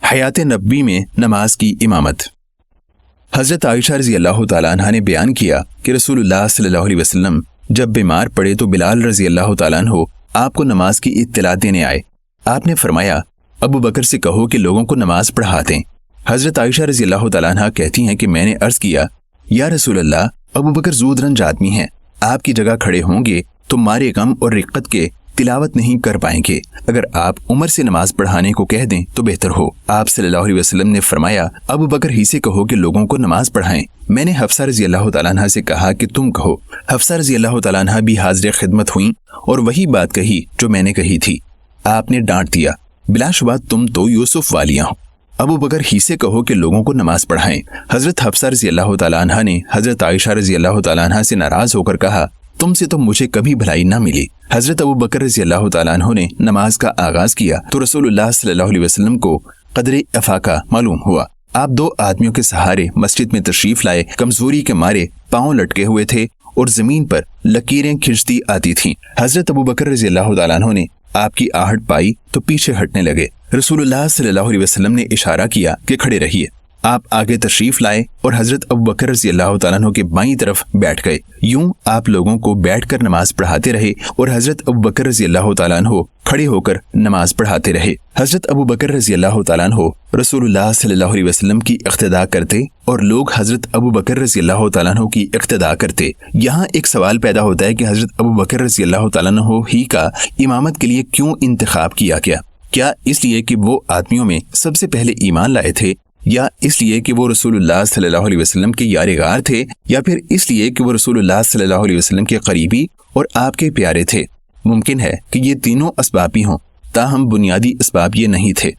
حیات نبوی میں نماز کی امامت۔ حضرت عائشہ رضی اللہ تعالیٰ عنہ نے بیان کیا کہ رسول اللہ صلی اللہ علیہ وسلم جب بیمار پڑے تو بلال رضی اللہ تعالیٰ عنہ آپ کو نماز کی اطلاع دینے آئے۔ آپ نے فرمایا، ابو بکر سے کہو کہ لوگوں کو نماز پڑھا دیں۔ حضرت عائشہ رضی اللہ تعالیٰ عنہ کہتی ہیں کہ میں نے عرض کیا، یا رسول اللہ، ابو بکر زود رنج آدمی ہیں، آپ کی جگہ کھڑے ہوں گے تو مارے غم اور رقت کے تلاوت نہیں کر پائیں گے، اگر آپ عمر سے نماز پڑھانے کو کہہ دیں تو بہتر ہو۔ آپ صلی اللہ علیہ وسلم نے فرمایا، ابو بکر ہی سے کہو کہ لوگوں کو نماز پڑھائیں۔ میں نے حفصہ رضی اللہ تعالیٰ عنہ سے کہا کہ تم کہو۔ حفصہ رضی اللہ تعالیٰ عنہ بھی حاضر خدمت ہوئیں اور وہی بات کہی جو میں نے کہی تھی۔ آپ نے ڈانٹ دیا، بلا شبہ تم تو یوسف والیاں ہو، ابو بکر ہی سے کہو کہ لوگوں کو نماز پڑھائیں۔ حضرت حفصہ رضی اللہ تعالیٰ عنہ نے حضرت عائشہ رضی اللہ تعالیٰ عنہ سے ناراض ہو کر کہا، تم سے تو مجھے کبھی بھلائی نہ ملی۔ حضرت ابو بکر رضی اللہ تعالیٰ عنہ نے نماز کا آغاز کیا تو رسول اللہ صلی اللہ علیہ وسلم کو قدر افاقہ معلوم ہوا۔ آپ دو آدمیوں کے سہارے مسجد میں تشریف لائے، کمزوری کے مارے پاؤں لٹکے ہوئے تھے اور زمین پر لکیریں کھنچتی آتی تھیں۔ حضرت ابو بکر رضی اللہ تعالیٰ عنہ نے آپ کی آہٹ پائی تو پیچھے ہٹنے لگے۔ رسول اللہ صلی اللہ علیہ وسلم نے اشارہ کیا کہ کھڑے رہیے۔ آپ آگے تشریف لائے اور حضرت ابو بکر رضی اللہ تعالیٰ عنہ کے بائیں طرف بیٹھ گئے۔ یوں آپ لوگوں کو بیٹھ کر نماز پڑھاتے رہے اور حضرت ابو بکر رضی اللہ تعالیٰ عنہ کھڑے ہو کر نماز پڑھاتے رہے۔ حضرت ابو بکر رضی اللہ تعالیٰ عنہ رسول اللہ صلی اللہ علیہ وسلم کی اقتداء کرتے اور لوگ حضرت ابو بکر رضی اللہ تعالیٰ عنہ کی اقتداء کرتے۔ یہاں ایک سوال پیدا ہوتا ہے کہ حضرت ابو بکر رضی اللہ تعالیٰ عنہ ہی کا امامت کے لیے کیوں انتخاب کیا گیا؟ کیا اس لیے کہ وہ آدمیوں میں سب سے پہلے ایمان لائے تھے، یا اس لیے کہ وہ رسول اللہ صلی اللہ علیہ وسلم کے یار غار تھے، یا پھر اس لیے کہ وہ رسول اللہ صلی اللہ علیہ وسلم کے قریبی اور آپ کے پیارے تھے؟ ممکن ہے کہ یہ تینوں اسباب بھی ہوں، تاہم بنیادی اسباب یہ نہیں تھے۔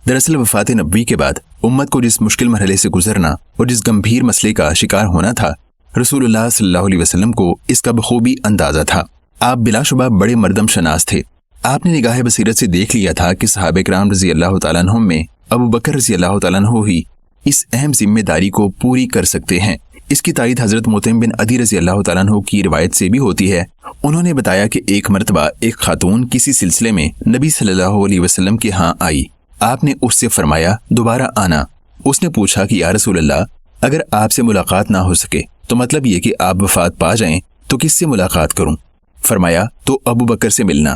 دراصل وفات نبوی کے بعد امت کو جس مشکل مرحلے سے گزرنا اور جس گمبھیر مسئلے کا شکار ہونا تھا، رسول اللہ صلی اللہ علیہ وسلم کو اس کا بخوبی اندازہ تھا۔ آپ بلا شبہ بڑے مردم شناس تھے۔ آپ نے نگاہ بصیرت سے دیکھ لیا تھا کہ صحابہ کرام رضی اللہ تعالیٰ عنہم میں ابو بکر رضی اللہ تعالیٰ عنہ ہی اس اہم ذمہ داری کو پوری کر سکتے ہیں۔ اس کی تائید حضرت مطعم بن عدی رضی اللہ تعالیٰ عنہ کی روایت سے بھی ہوتی ہے۔ انہوں نے بتایا کہ ایک مرتبہ ایک خاتون کسی سلسلے میں نبی صلی اللہ علیہ وسلم کے ہاں آئی۔ آپ نے اس سے فرمایا دوبارہ آنا۔ اس نے پوچھا کہ یا رسول اللہ، اگر آپ سے ملاقات نہ ہو سکے تو مطلب یہ کہ آپ وفات پا جائیں تو کس سے ملاقات کروں؟ فرمایا تو ابو بکر سے ملنا۔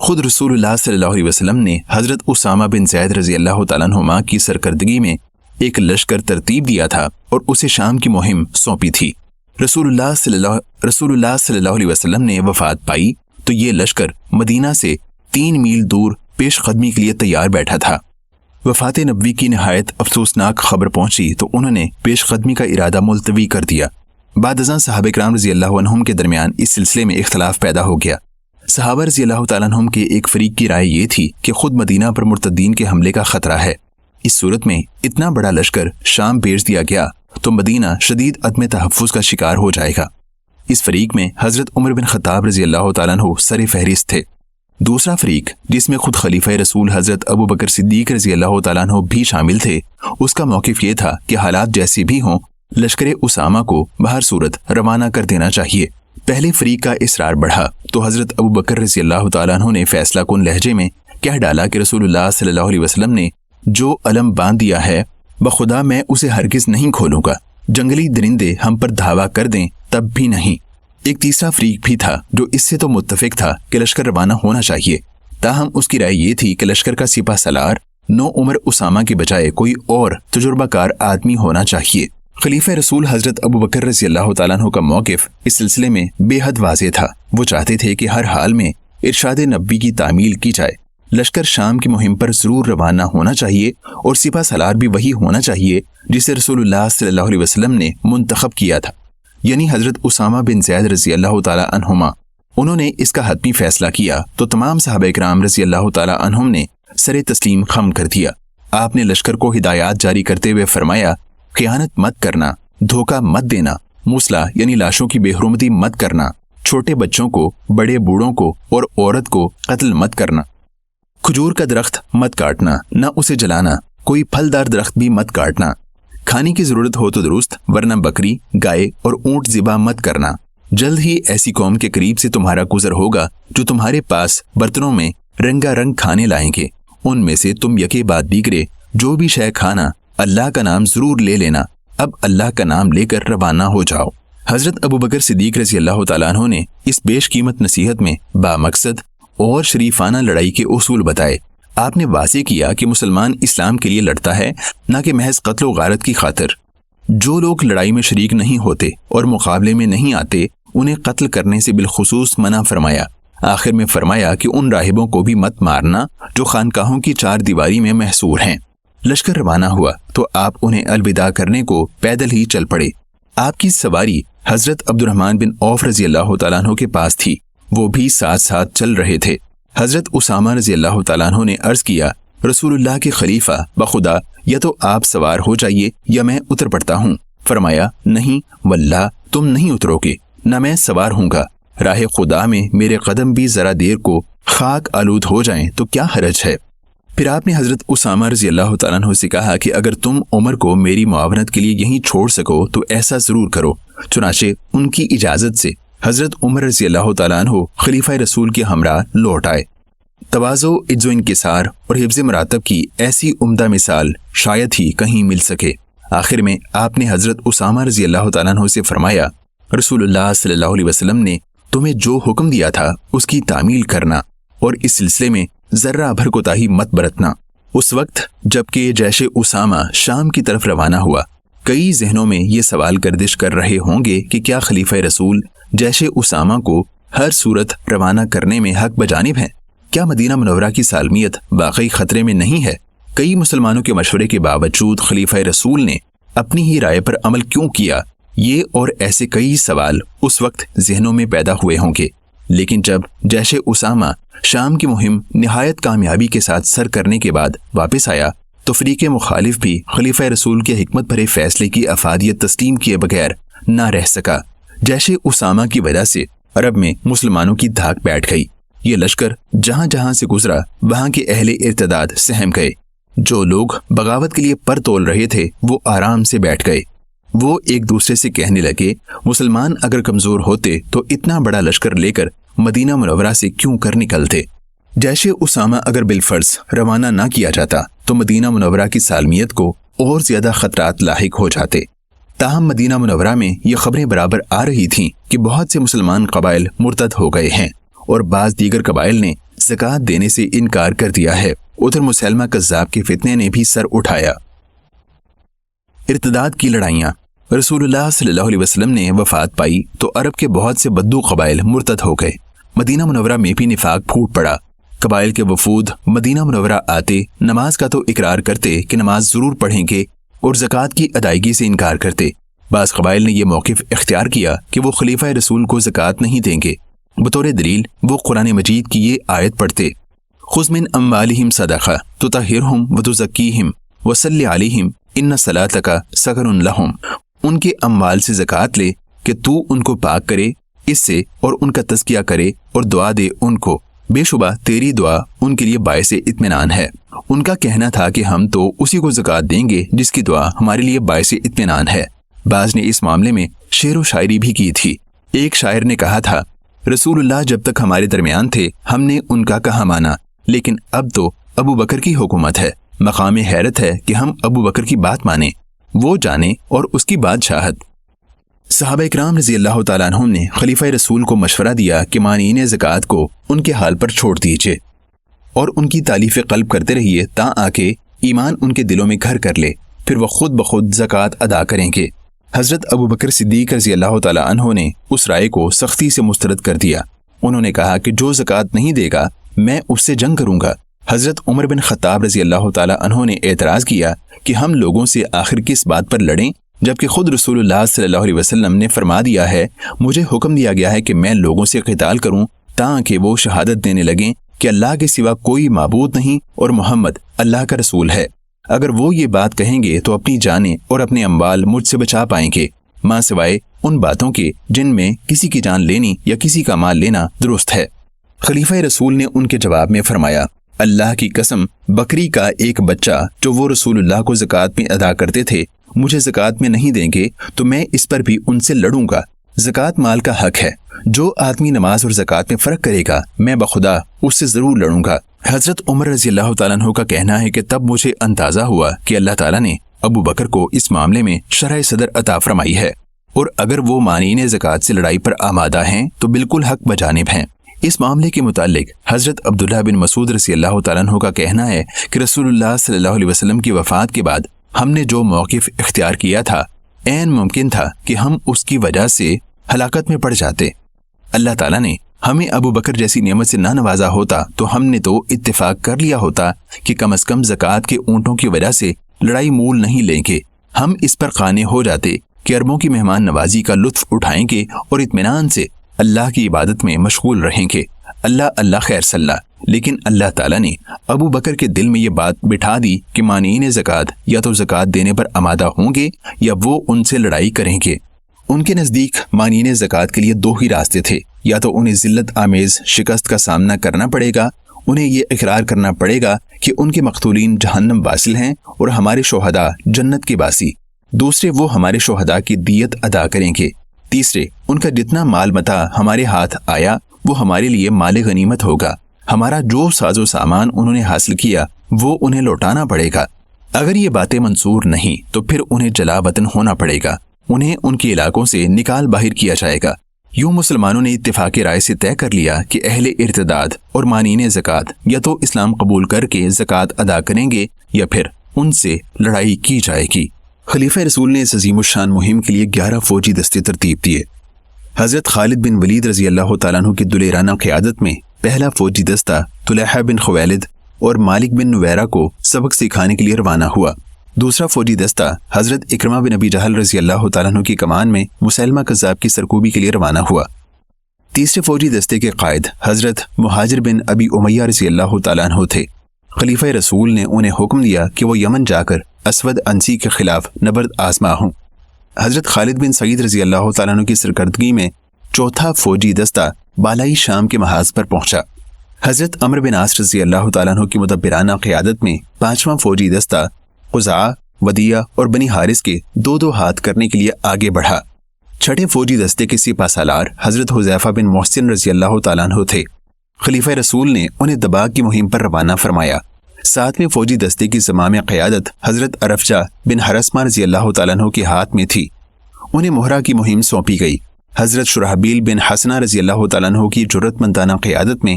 خود رسول اللہ صلی اللہ علیہ وسلم نے حضرت اسامہ بن زید رضی اللہ تعالیٰ عنہما کی سرکردگی میں ایک لشکر ترتیب دیا تھا اور اسے شام کی مہم سونپی تھی۔ رسول اللہ صلی اللہ علیہ وسلم نے وفات پائی تو یہ لشکر مدینہ سے 3 میل دور پیش قدمی کے لیے تیار بیٹھا تھا۔ وفات نبوی کی نہایت افسوسناک خبر پہنچی تو انہوں نے پیش قدمی کا ارادہ ملتوی کر دیا۔ بعد ازاں صحابہ کرام رضی اللہ عنہم کے درمیان اس سلسلے میں اختلاف پیدا ہو گیا۔ صحابہ رضی اللہ تعالیٰ عنہم کے ایک فریق کی رائے یہ تھی کہ خود مدینہ پر مرتدین کے حملے کا خطرہ ہے، اس صورت میں اتنا بڑا لشکر شام بھیج دیا گیا تو مدینہ شدید عدم تحفظ کا شکار ہو جائے گا۔ اس فریق میں حضرت عمر بن خطاب رضی اللہ تعالیٰ عنہ سر فہرست تھے۔ دوسرا فریق جس میں خود خلیفہ رسول حضرت ابو بکر صدیق رضی اللہ تعالیٰ عنہ بھی شامل تھے، اس کا موقف یہ تھا کہ حالات جیسی بھی ہوں لشکر اسامہ کو بہر صورت روانہ کر دینا چاہیے۔ پہلے فریق کا اصرار بڑھا تو حضرت ابو بکر رضی اللہ تعالیٰ عنہ نے فیصلہ کن لہجے میں کہہ ڈالا کہ رسول اللہ صلی اللہ علیہ وسلم نے جو علم باندھ دیا ہے بخدا میں اسے ہرگز نہیں کھولوں گا، جنگلی درندے ہم پر دھاوا کر دیں تب بھی نہیں۔ ایک تیسرا فریق بھی تھا جو اس سے تو متفق تھا کہ لشکر روانہ ہونا چاہیے، تاہم اس کی رائے یہ تھی کہ لشکر کا سپہ سالار نو عمر اسامہ کے بجائے کوئی اور تجربہ کار آدمی ہونا چاہیے۔ خلیفہ رسول حضرت ابو بکر رضی اللہ تعالیٰ عنہ کا موقف اس سلسلے میں بے حد واضح تھا۔ وہ چاہتے تھے کہ ہر حال میں ارشاد نبوی کی تعمیل کی جائے، لشکر شام کی مہم پر ضرور روانہ ہونا چاہیے اور سپہ سالار بھی وہی ہونا چاہیے جسے رسول اللہ صلی اللہ علیہ وسلم نے منتخب کیا تھا، یعنی حضرت اسامہ بن زید رضی اللہ تعالیٰ عنہما۔ انہوں نے اس کا حتمی فیصلہ کیا تو تمام صحابہ کرام رضی اللہ تعالیٰ عنہم نے سر تسلیم خم کر دیا۔ آپ نے لشکر کو ہدایات جاری کرتے ہوئے فرمایا، خیانت مت کرنا، دھوکہ مت دینا، مسلح یعنی لاشوں کی بے حرمتی مت کرنا، چھوٹے بچوں کو، بڑے بوڑھوں کو اور عورت کو قتل مت کرنا، کھجور کا درخت مت کاٹنا، نہ اسے جلانا، کوئی پھلدار درخت بھی مت کاٹنا، کھانے کی ضرورت ہو تو درست ورنہ بکری، گائے اور اونٹ ذبح مت کرنا۔ جلد ہی ایسی قوم کے قریب سے تمہارا گزر ہوگا جو تمہارے پاس برتنوں میں رنگا رنگ کھانے لائیں گے، ان میں سے تم یکے بعد دیگرے جو بھی شے کھانا اللہ کا نام ضرور لے لینا، اب اللہ کا نام لے کر روانہ ہو جاؤ۔ حضرت ابو بکر صدیق رضی اللہ تعالیٰ عنہ نے اس بیش قیمت نصیحت میں بامقصد اور شریفانہ لڑائی کے اصول بتائے۔ آپ نے واضح کیا کہ مسلمان اسلام کے لیے لڑتا ہے، نہ کہ محض قتل و غارت کی خاطر۔ جو لوگ لڑائی میں شریک نہیں ہوتے اور مقابلے میں نہیں آتے انہیں قتل کرنے سے بالخصوص منع فرمایا۔ آخر میں فرمایا کہ ان راہبوں کو بھی مت مارنا جو خانقاہوں کی 4 دیواری میں محصور ہیں۔ لشکر روانہ ہوا تو آپ انہیں الوداع کرنے کو پیدل ہی چل پڑے۔ آپ کی سواری حضرت عبد الرحمن بن عوف رضی اللہ تعالیٰ عنہ کے پاس تھی، وہ بھی ساتھ ساتھ چل رہے تھے۔ حضرت اسامہ رضی اللہ تعالیٰ عنہ نے عرض کیا، رسول اللہ کے خلیفہ بخدا یا تو آپ سوار ہو جائیے یا میں اتر پڑتا ہوں۔ فرمایا، نہیں واللہ تم نہیں اترو گے، نہ میں سوار ہوں گا، راہ خدا میں میرے قدم بھی ذرا دیر کو خاک آلود ہو جائیں تو کیا حرج ہے۔ پھر آپ نے حضرت اسامہ رضی اللہ تعالیٰ عنہ سے کہا کہ اگر تم عمر کو میری معاونت کے لیے یہیں چھوڑ سکو تو ایسا ضرور کرو۔ چنانچہ ان کی اجازت سے حضرت عمر رضی اللہ تعالیٰ عنہ خلیفہ رسول کے ہمراہ لوٹ آئے۔ تواضع، عجز و انکسار اور حفظ مراتب کی ایسی عمدہ مثال شاید ہی کہیں مل سکے۔ آخر میں آپ نے حضرت اسامہ رضی اللہ تعالیٰ عنہ سے فرمایا، رسول اللہ صلی اللہ علیہ وسلم نے تمہیں جو حکم دیا تھا اس کی تعمیل کرنا اور اس سلسلے میں ذرہ بھر کوتاہی مت برتنا۔ اس وقت جبکہ جیش اسامہ شام کی طرف روانہ ہوا، کئی ذہنوں میں یہ سوال گردش کر رہے ہوں گے کہ کیا خلیفہ رسول جیش اسامہ کو ہر صورت روانہ کرنے میں حق بجانب ہیں؟ کیا مدینہ منورہ کی سالمیت واقعی خطرے میں نہیں ہے؟ کئی مسلمانوں کے مشورے کے باوجود خلیفہ رسول نے اپنی ہی رائے پر عمل کیوں کیا؟ یہ اور ایسے کئی سوال اس وقت ذہنوں میں پیدا ہوئے ہوں گے، لیکن جب جیش اسامہ شام کی مہم نہایت کامیابی کے ساتھ سر کرنے کے بعد واپس آیا تو فریق مخالف بھی خلیفہ رسول کے حکمت بھرے فیصلے کی افادیت تسلیم کیے بغیر نہ رہ سکا۔ جیش اسامہ کی وجہ سے عرب میں مسلمانوں کی دھاک بیٹھ گئی۔ یہ لشکر جہاں جہاں سے گزرا وہاں کے اہل ارتداد سہم گئے۔ جو لوگ بغاوت کے لیے پر تول رہے تھے وہ آرام سے بیٹھ گئے۔ وہ ایک دوسرے سے کہنے لگے، مسلمان اگر کمزور ہوتے تو اتنا بڑا لشکر لے کر مدینہ منورہ سے کیوں کر نکلتے؟ جیش اسامہ اگر بالفرض روانہ نہ کیا جاتا تو مدینہ منورہ کی سالمیت کو اور زیادہ خطرات لاحق ہو جاتے۔ تاہم مدینہ منورہ میں یہ خبریں برابر آ رہی تھیں کہ بہت سے مسلمان قبائل مرتد ہو گئے ہیں اور بعض دیگر قبائل نے زکات دینے سے انکار کر دیا ہے۔ ادھر مسلمہ کذاب کے فتنے نے بھی سر اٹھایا۔ ارتداد کی لڑائیاں۔ رسول اللہ صلی اللہ علیہ وسلم نے وفات پائی تو عرب کے بہت سے بدو قبائل مرتد ہو گئے۔ مدینہ منورہ میں بھی نفاق پھوٹ پڑا۔ قبائل کے وفود مدینہ منورہ آتے، نماز کا تو اقرار کرتے کہ نماز ضرور پڑھیں گے اور زکوٰۃ کی ادائیگی سے انکار کرتے۔ بعض قبائل نے یہ موقف اختیار کیا کہ وہ خلیفہ رسول کو زکوٰۃ نہیں دیں گے۔ بطور دلیل وہ قرآن مجید کی یہ آیت پڑھتے: خذ من اموالہم صدقہ تطہرہم وتزکیہم وصلی علیہم ان صلاتک سکن لہم۔ ان کے اموال سے زکوٰۃ لے کہ تو ان کو پاک کرے اس سے اور ان کا تزکیہ کرے اور دعا دے ان کو، بے شبہ تیری دعا ان کے لیے باعث اطمینان ہے۔ ان کا کہنا تھا کہ ہم تو اسی کو زکوٰۃ دیں گے جس کی دعا ہمارے لیے باعث اطمینان ہے۔ بعض نے اس معاملے میں شعر و شاعری بھی کی تھی۔ ایک شاعر نے کہا تھا: رسول اللہ جب تک ہمارے درمیان تھے ہم نے ان کا کہا مانا، لیکن اب تو ابو بکر کی حکومت ہے۔ مقام حیرت ہے کہ ہم ابو بکر کی بات مانیں، وہ جانے اور اس کی بادشاہت۔ صحابہ اکرام رضی اللہ تعالیٰ عنہ نے خلیفہ رسول کو مشورہ دیا کہ مانعین زکوٰۃ کو ان کے حال پر چھوڑ دیجیے اور ان کی تعلیف قلب کرتے رہیے تاں آ کے ایمان ان کے دلوں میں گھر کر لے، پھر وہ خود بخود زکوٰۃ ادا کریں گے۔ حضرت ابو بکر صدیق رضی اللہ تعالیٰ عنہ نے اس رائے کو سختی سے مسترد کر دیا۔ انہوں نے کہا کہ جو زکوٰۃ نہیں دے گا میں اس سے جنگ کروں گا۔ حضرت عمر بن خطاب رضی اللہ تعالیٰ عنہ نے اعتراض کیا کہ ہم لوگوں سے آخر کس بات پر لڑیں جبکہ خود رسول اللہ صلی اللہ علیہ وسلم نے فرما دیا ہے، مجھے حکم دیا گیا ہے کہ میں لوگوں سے قتال کروں تاکہ وہ شہادت دینے لگیں کہ اللہ کے سوا کوئی معبود نہیں اور محمد اللہ کا رسول ہے۔ اگر وہ یہ بات کہیں گے تو اپنی جانیں اور اپنے اموال مجھ سے بچا پائیں گے، ماں سوائے ان باتوں کے جن میں کسی کی جان لینی یا کسی کا مال لینا درست ہے۔ خلیفہ رسول نے ان کے جواب میں فرمایا: اللہ کی قسم، بکری کا ایک بچہ جو وہ رسول اللہ کو زکوٰۃ میں ادا کرتے تھے مجھے زکوٰۃ میں نہیں دیں گے تو میں اس پر بھی ان سے لڑوں گا۔ زکوٰۃ مال کا حق ہے، جو آدمی نماز اور زکوٰۃ میں فرق کرے گا میں بخدا اس سے ضرور لڑوں گا۔ حضرت عمر رضی اللہ تعالیٰ عنہ کا کہنا ہے کہ تب مجھے اندازہ ہوا کہ اللہ تعالیٰ نے ابو بکر کو اس معاملے میں شرح صدر عطا فرمائی ہے، اور اگر وہ مانعین زکوٰۃ سے لڑائی پر آمادہ ہیں تو بالکل حق بجانب ہیں۔ اس معاملے کے متعلق حضرت عبداللہ بن مسعود رضی اللہ تعالیٰ عنہ کا کہنا ہے کہ رسول اللہ صلی اللہ علیہ وسلم کی وفات کے بعد ہم نے جو موقف اختیار کیا تھا عین ممکن تھا کہ ہم اس کی وجہ سے ہلاکت میں پڑ جاتے۔ اللہ تعالیٰ نے ہمیں ابو بکر جیسی نعمت سے نہ نوازا ہوتا تو ہم نے تو اتفاق کر لیا ہوتا کہ کم از کم زکوٰۃ کے اونٹوں کی وجہ سے لڑائی مول نہیں لیں گے۔ ہم اس پر قانع ہو جاتے کہ عربوں کی مہمان نوازی کا لطف اٹھائیں گے اور اطمینان سے اللہ کی عبادت میں مشغول رہیں گے۔ اللہ خیر صلی۔ لیکن اللہ تعالیٰ نے ابو بکر کے دل میں یہ بات بٹھا دی کہ مانعین زکوٰۃ یا تو زکوٰۃ دینے پر آمادہ ہوں گے یا وہ ان سے لڑائی کریں گے۔ ان کے نزدیک مانعین زکوٰۃ کے لیے دو ہی راستے تھے، یا تو انہیں ذلت آمیز شکست کا سامنا کرنا پڑے گا، انہیں یہ اقرار کرنا پڑے گا کہ ان کے مقتولین جہنم واصل ہیں اور ہمارے شہداء جنت کے باسی، دوسرے وہ ہمارے شہداء کی دیت ادا کریں گے، تیسرے ان کا جتنا مال متاع ہمارے ہاتھ آیا وہ ہمارے لیے مال غنیمت ہوگا، ہمارا جو ساز و سامان انہوں نے حاصل کیا وہ انہیں لوٹانا پڑے گا۔ اگر یہ باتیں منظور نہیں تو پھر انہیں جلا وطن ہونا پڑے گا، انہیں ان کے علاقوں سے نکال باہر کیا جائے گا۔ یوں مسلمانوں نے اتفاق رائے سے طے کر لیا کہ اہل ارتداد اور مانعین زکوٰۃ یا تو اسلام قبول کر کے زکوٰۃ ادا کریں گے یا پھر ان سے لڑائی کی جائے گی۔ خلیفہ رسول نے اس عظیم الشان مہم کے لیے 11 فوجی دستے ترتیب دیے۔ حضرت خالد بن ولید رضی اللہ تعالیٰ عنہ کی دلیرانہ قیادت میں پہلا فوجی دستہ طلحہ بن خویلد اور مالک بن نویرہ کو سبق سکھانے کے لیے روانہ ہوا۔ دوسرا فوجی دستہ حضرت اکرمہ بن ابی جہل رضی اللہ تعالیٰ عنہ کی کمان میں مسیلمہ کذاب کی سرکوبی کے لیے روانہ ہوا۔ تیسرے فوجی دستے کے قائد حضرت مہاجر بن ابی امیہ رضی اللہ تعالیٰ عنہ تھے۔ خلیفہ رسول نے انہیں حکم دیا کہ وہ یمن جا کر اسود انسی کے خلاف نبرد آزما ہوں۔ حضرت خالد بن سعید رضی اللہ تعالیٰ عنہ کی سرکردگی میں چوتھا فوجی دستہ بالائی شام کے محاذ پر پہنچا۔ حضرت عمرو بن عاص رضی اللہ تعالیٰ عنہ کی مدبرانہ قیادت میں پانچواں فوجی دستہ قزعہ، ودیہ اور بنی حارث کے 2 ہاتھ کرنے کے لیے آگے بڑھا۔ چھٹے فوجی دستے کے سپہ سالار حضرت حذیفہ بن محسن رضی اللہ تعالیٰ عنہ تھے۔ خلیفہ رسول نے انہیں دباغ کی مہم پر روانہ فرمایا۔ ساتویں فوجی دستے کی زمام قیادت حضرت عرفجہ بن حرسمہ رضی اللہ تعالیٰ عنہ کے ہاتھ میں تھی، انہیں مہرہ کی مہم سونپی گئی۔ حضرت شرحبیل بن حسنہ رضی اللہ تعالیٰ عنہ کی جرأت مندانہ قیادت میں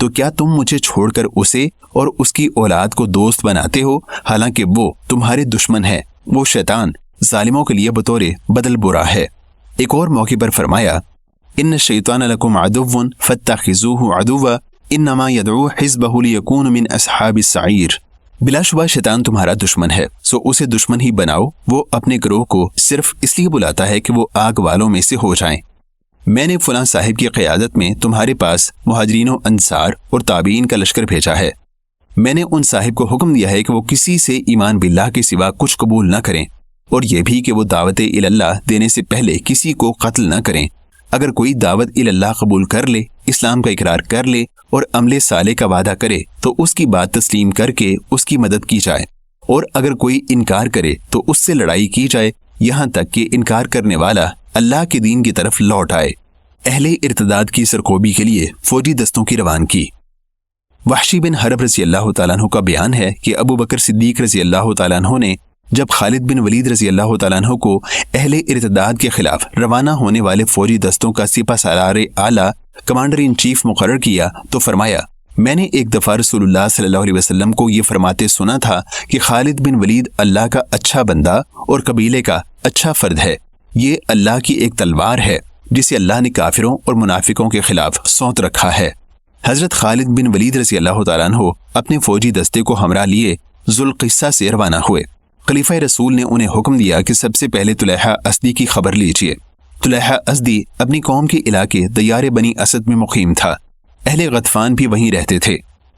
تو کیا تم مجھے چھوڑ کر اسے اور اس کی اولاد کو دوست بناتے ہو، حالانکہ وہ تمہارے دشمن ہے، وہ شیطان ظالموں کے لیے بطور بدل برا ہے۔ ایک اور موقع پر فرمایا ان الشیطان لکم عدو فاتخذوہ عدوا انما یدعو حزبہ لیکون من اصحاب السعیر۔ بلا شبہ شیطان تمہارا دشمن ہے، سو اسے دشمن ہی بناؤ، وہ اپنے گروہ کو صرف اس لیے بلاتا ہے کہ وہ آگ والوں میں سے ہو جائیں۔ میں نے فلاں صاحب کی قیادت میں تمہارے پاس مہاجرین و انصار اور تابعین کا لشکر بھیجا ہے۔ میں نے ان صاحب کو حکم دیا ہے کہ وہ کسی سے ایمان باللہ کے سوا کچھ قبول نہ کریں، اور یہ بھی کہ وہ دعوت اللہ دینے سے پہلے کسی کو قتل نہ کریں۔ اگر کوئی دعوت اللہ قبول کر لے، اسلام کا اقرار کر لے اور عمل صالح کا وعدہ کرے تو اس کی بات تسلیم کر کے اس کی مدد کی جائے، اور اگر کوئی انکار کرے تو اس سے لڑائی کی جائے یہاں تک کہ انکار کرنے والا اللہ کے دین کی طرف لوٹ آئے۔ اہل ارتداد کی سرکوبی کے لیے فوجی دستوں کی روانگی۔ وحشی بن حرب رضی اللہ تعالیٰ عنہ کا بیان ہے کہ ابو بکر صدیق رضی اللہ تعالیٰ عنہ نے جب خالد بن ولید رضی اللہ تعالیٰ عنہ کو اہل ارتداد کے خلاف روانہ ہونے والے فوجی دستوں کا سپہ سالار اعلیٰ کمانڈر ان چیف مقرر کیا تو فرمایا، میں نے ایک دفعہ رسول اللہ صلی اللہ علیہ وسلم کو یہ فرماتے سنا تھا کہ خالد بن ولید اللہ کا اچھا بندہ اور قبیلے کا اچھا فرد ہے، یہ اللہ کی ایک تلوار ہے جسے اللہ نے کافروں اور منافقوں کے خلاف سونت رکھا ہے۔ حضرت خالد بن ولید رضی اللہ تعالیٰ عنہ اپنے فوجی دستے کو ہمراہ لیے ذوالقصہ سے روانہ ہوئے۔ خلیفہ رسول نے انہیں حکم دیا کہ سب سے پہلے طلحہ اسدی کی خبر لیجیے۔ طلحہ اسدی اپنی قوم کے علاقے دیار بنی اسد میں مقیم تھا۔ اہل غطفان بھی وہیں رہتے تھے۔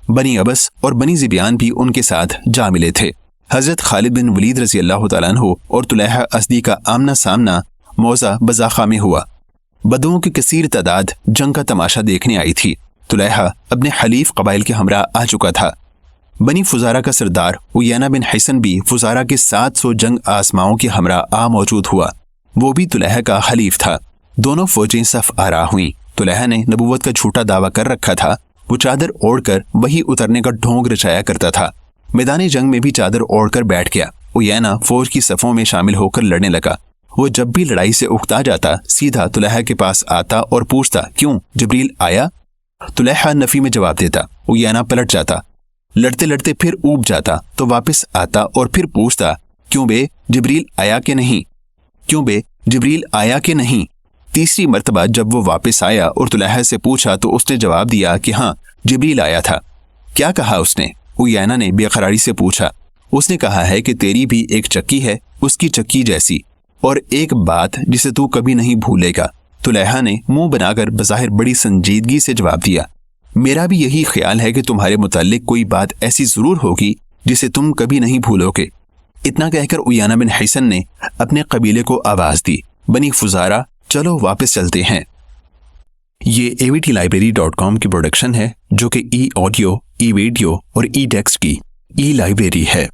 بنی عبس اور بنی ذبیان بھی ان کے ساتھ جا ملے تھے۔ حضرت خالد بن ولید رضی اللہ تعالیٰ عنہ اور طلحہ اسدی کا آمنا سامنا موضع بزاخہ میں ہوا۔ بدوؤں کی کثیر تعداد جنگ کا تماشا دیکھنے آئی تھی۔ طلحہ اپنے حلیف قبائل کے ہمراہ آ چکا تھا۔ بنی فزارہ کا سردار عیینہ بن حسن بھی فزارہ کے 700 جنگ آسماؤں کے ہمراہ آ موجود ہوا، وہ بھی طلحہ کا حلیف تھا۔ دونوں فوجیں صف آرا ہوئیں۔ طلحہ نے نبوت کا جھوٹا دعویٰ کر رکھا تھا، وہ چادر اوڑھ کر وہی اترنے کا ڈھونگ رچایا کرتا تھا۔ میدان جنگ میں بھی چادر اوڑھ کر بیٹھ گیا۔ عیینہ فوج کی صفوں میں شامل ہو کر لڑنے لگا۔ وہ جب بھی لڑائی سے اکتا جاتا سیدھا طلحہ کے پاس آتا اور پوچھتا، کیوں جبریل آیا؟ طلحہ نفی میں جواب دیتا۔ عیینہ پلٹ جاتا، لڑتے لڑتے پھر اوب جاتا تو واپس آتا اور پھر پوچھتا، کیوں بے جبریل آیا کہ نہیں؟ کیوں بے جبریل آیا کہ نہیں؟ تیسری مرتبہ جب وہ واپس آیا اور طلحہ سے پوچھا تو اس نے جواب دیا کہ ہاں جبریل آیا تھا۔ کیا کہا اس نے؟ عیینہ نے بے قراری سے پوچھا۔ اس نے کہا ہے کہ تیری بھی ایک چکی ہے اس کی چکی جیسی، اور ایک بات جسے تو کبھی نہیں بھولے گا۔ طلحہ نے منہ بنا کر بظاہر بڑی سنجیدگی سے جواب دیا، میرا بھی یہی خیال ہے کہ تمہارے متعلق کوئی بات ایسی ضرور ہوگی جسے تم کبھی نہیں بھولو گے۔ اتنا کہہ کر عیینہ بن حسن نے اپنے قبیلے کو آواز دی، بنی فزارہ چلو واپس چلتے ہیں۔ یہ avtlibrary.com کی پروڈکشن ہے جو کہ ای آڈیو، ای ویڈیو اور ای ٹیکسٹ کی ای لائبریری ہے۔